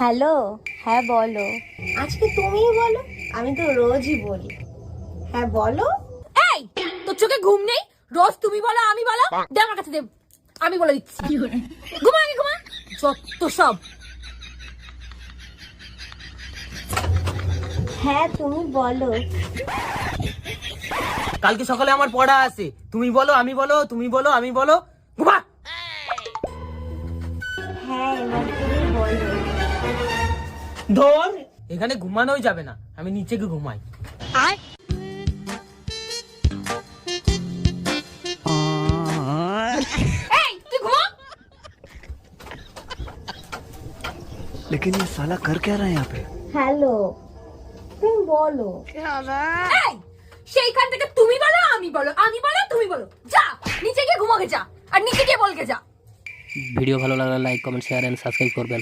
Hello, হ্যাঁ বলো। আজকে তুমিই বলো, আমি তো রোজই বলি। হ্যাঁ বলো। এই তোর চোখে ঘুম নেই? রোজ তুমি বলো আমি বলো। দে আমার কাছে দে, আমি বলে দিচ্ছি। ঘুমা আগে ঘুমা, যত সব। হ্যাঁ তুমি বলো। কালকে সকালে আমার পড়া আছে, তুমি বলো আমি বলো, তুমি বলো আমি বলো। ঘুমা। হ্যাঁ এবার তুমি বলো। ধর, এখানে ঘুমানোই যাবে না, আমি নিচে গিয়ে ঘুমাই। এই তুই ঘুমা। लेकिन ये साला कर क्या रहा है यहाँ पे? হ্যালো তুমি বলো। এই সেইখান থেকে তুমি বলো আমি বলো, আমি বলো তুমি বলো। যা নিচে গিয়ে ঘুমাকে যা, আর নিচে গিয়ে বলকে যা। ভিডিও ভালো লাগলে like comment share and subscribe করবেন।